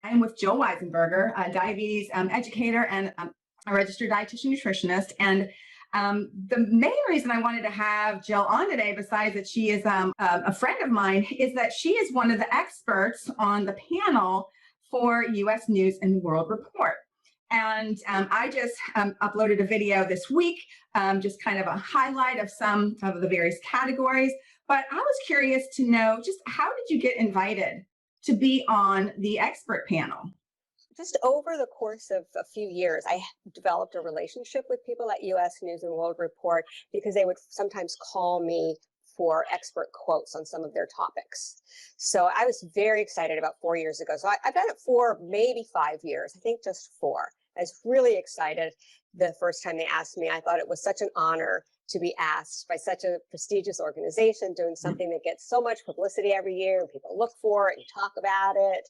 I'm with Jill Weisenberger, a diabetes educator and a registered dietitian nutritionist. And the main reason I wanted to have Jill on today, besides that she is a friend of mine, is that she is one of the experts on the panel for U.S. News and World Report. And I just uploaded a video this week, just kind of a highlight of some of the various categories. But I was curious to know, just how did you get invited to be on the expert panel? Just over the course of a few years, I developed a relationship with people at U.S. News and World Report because they would sometimes call me for expert quotes on some of their topics. So I was very excited about 4 years ago. So I've done it for maybe 5 years, I think just 4. I was really excited the first time they asked me. I thought it was such an honor to be asked by such a prestigious organization doing something that gets so much publicity every year and people look for it and talk about it.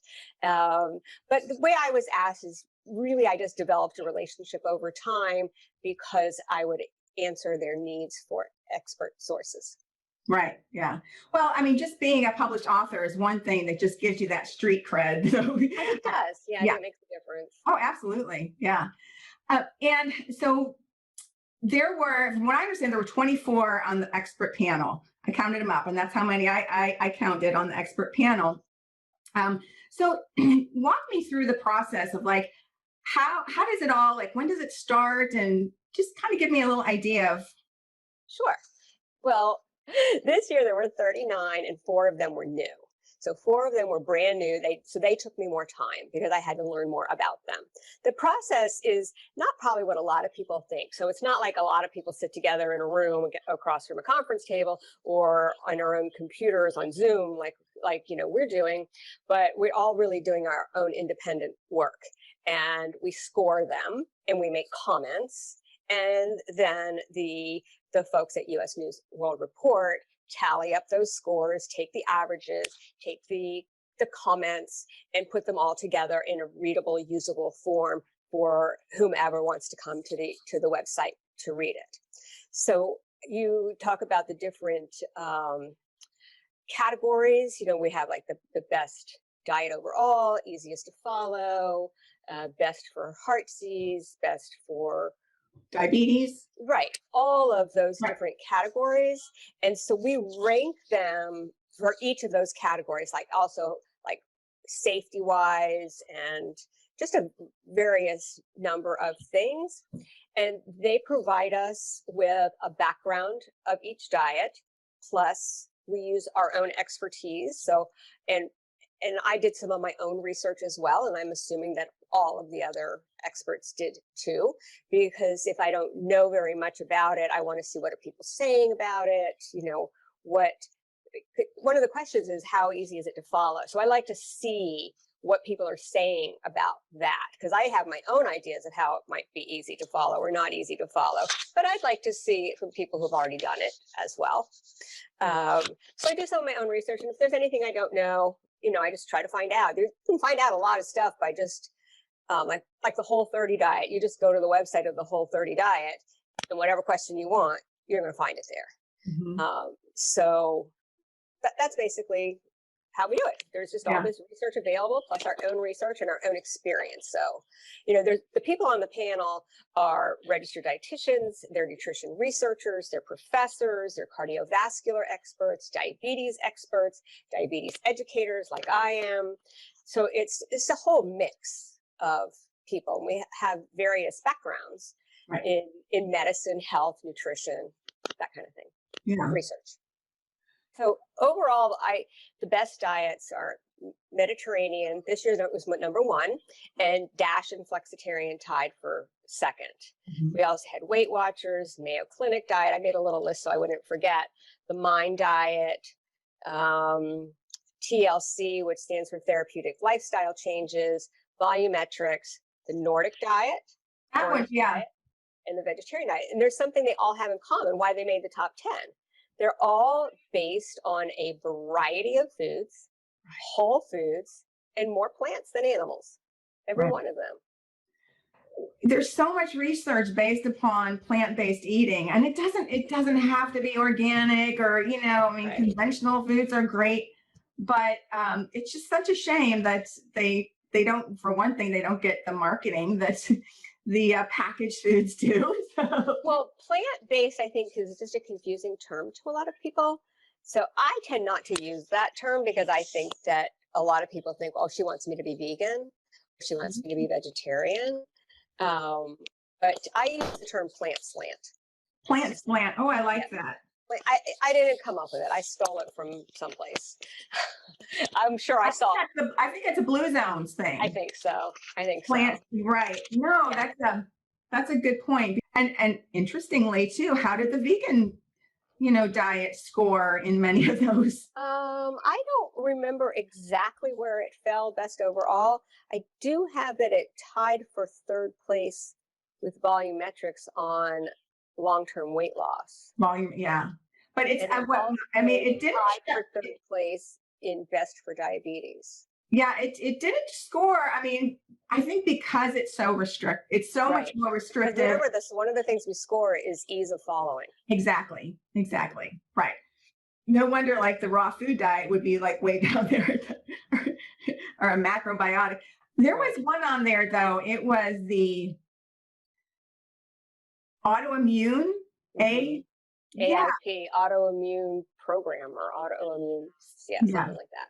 But the way I was asked is really, I just developed a relationship over time because I would answer their needs for expert sources. Right. Yeah. Well, I mean, just being a published author is one thing that just gives you that street cred. So, it does. Yeah. It makes a difference. Oh, absolutely. Yeah. And so there were, from what I understand, there were 24 on the expert panel. I counted them up, and that's how many I counted on the expert panel. So walk me through the process of like, how does it all, like, when does it start? And just kind of give me a little idea of. Sure. Well, this year there were 39 and 4 of them were new. So 4 of them were brand new. So they took me more time because I had to learn more about them. The process is not probably what a lot of people think. So it's not like a lot of people sit together in a room across from a conference table or on our own computers on Zoom like we're doing, but we're all really doing our own independent work. And we score them and we make comments. And then the folks at U.S. News World Report tally up those scores, take the averages, take the comments, and put them all together in a readable, usable form for whomever wants to come to the website to read it. So you talk about the different categories. We have like the best diet overall, easiest to follow, best for heart disease, best for diabetes. Right. All of those different categories. And so we rank them for each of those categories, like also like safety wise and just a various number of things. And they provide us with a background of each diet, plus we use our own expertise. So, and I did some of my own research as well, and I'm assuming that all of the other experts did too, because if I don't know very much about it, I want to see what are people saying about it. One of the questions is how easy is it to follow? So I like to see what people are saying about that, because I have my own ideas of how it might be easy to follow or not easy to follow, but I'd like to see it from people who've already done it as well. So I do some of my own research, and if there's anything I don't know, I just try to find out. You can find out a lot of stuff by just like the Whole30 diet. You just go to the website of the Whole30 diet, and whatever question you want, you're going to find it there. Mm-hmm. So that's basically how we do it. There's just all this research available, plus our own research and our own experience. So, there's the people on the panel are registered dietitians, they're nutrition researchers, they're professors, they're cardiovascular experts, diabetes educators like I am. So it's a whole mix of people. We have various backgrounds in medicine, health, nutrition, that kind of thing, research. So overall, the best diets are Mediterranean. This year that was number 1, and DASH and Flexitarian tied for 2nd. Mm-hmm. We also had Weight Watchers, Mayo Clinic diet. I made a little list so I wouldn't forget. The Mind diet, TLC, which stands for Therapeutic Lifestyle Changes, Volumetrics, the Nordic diet, diet, and the vegetarian diet. And there's something they all have in common, why they made the top 10. They're all based on a variety of foods, whole foods, and more plants than animals, every one of them. There's so much research based upon plant-based eating, and it doesn't have to be organic or, conventional foods are great, but it's just such a shame that they they don't, for one thing, they don't get the marketing that the packaged foods do. So, Well, plant-based, I think, is just a confusing term to a lot of people. So I tend not to use that term because I think that a lot of people think, oh, she wants me to be vegan, she wants me to be vegetarian. But I use the term plant slant. plant. Oh, I like that. Like I didn't come up with it. I stole it from someplace. I'm sure I saw it. I think it's a Blue Zones thing. I think so. Plant, right. No, Yeah. that's a good point. And interestingly too, how did the vegan, diet score in many of those? I don't remember exactly where it fell best overall. I do have that it tied for third place with volumetrics on long-term weight loss. Volume, yeah. But it's, And it it didn't, tied for third place in best for diabetes. yeah, it didn't score. I mean, I think because it's so it's so much Right. more Because restrictive. remember this, one of the things we score is ease of following. Exactly. Right. No wonder like the raw food diet would be like way down there or a macrobiotic. There was one on there though. It was the autoimmune Mhm. yeah. AIP, autoimmune program or autoimmune, Yeah. something like that.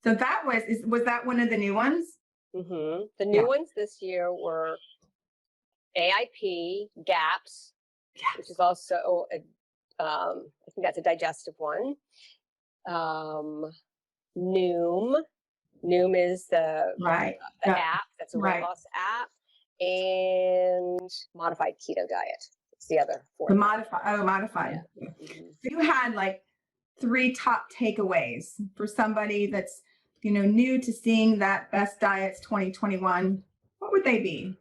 So that was that one of the new ones? The new ones this year were AIP, GAPS, which is also, I think that's a digestive one. Noom. Noom is the Right. app. That's a weight Right. loss app. And modified keto diet. It's the other fourth. The modified. Yeah. So you had like 3 top takeaways for somebody that's, new to seeing that Best Diets 2021. What would they be?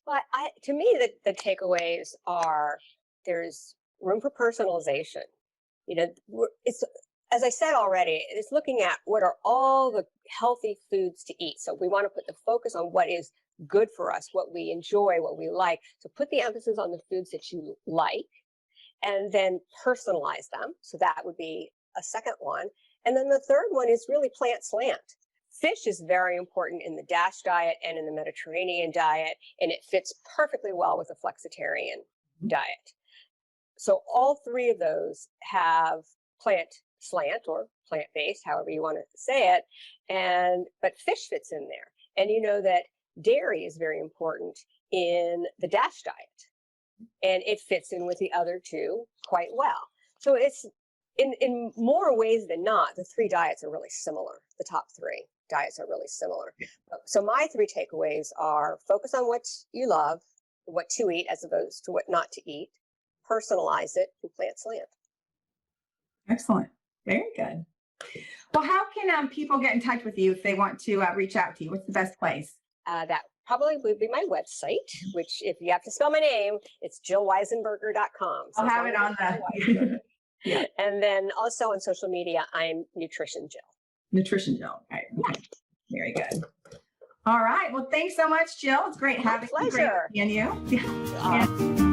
Well, to me, the takeaways are there's room for personalization. It's, as I said already, it's looking at what are all the healthy foods to eat. So we want to put the focus on what is good for us, what we enjoy, what we like. So put the emphasis on the foods that you like and then personalize them. So that would be a second one. And then the third one is really plant slant. Fish is very important in the DASH diet and in the Mediterranean diet, and it fits perfectly well with a flexitarian diet. So all 3 of those have plant slant or plant-based, however you want to say it, but fish fits in there. And you know that dairy is very important in the DASH diet, and it fits in with the other 2 quite well. So it's in more ways than not, the 3 diets are really similar. The top 3 diets are really similar. So my 3 takeaways are focus on what you love, what to eat as opposed to what not to eat, personalize it, and plant slant. Excellent. Very good. Well, how can people get in touch with you if they want to reach out to you? What's the best place? That probably would be my website, which if you have to spell my name, it's jillweisenberger.com. So I'll have it on the... Yeah. And then also on social media, I'm Nutrition Jill. Nutrition Jill. Right. Okay. Very good. All right. Well, thanks so much, Jill. It's great having you. Pleasure. Great seeing you. Yeah.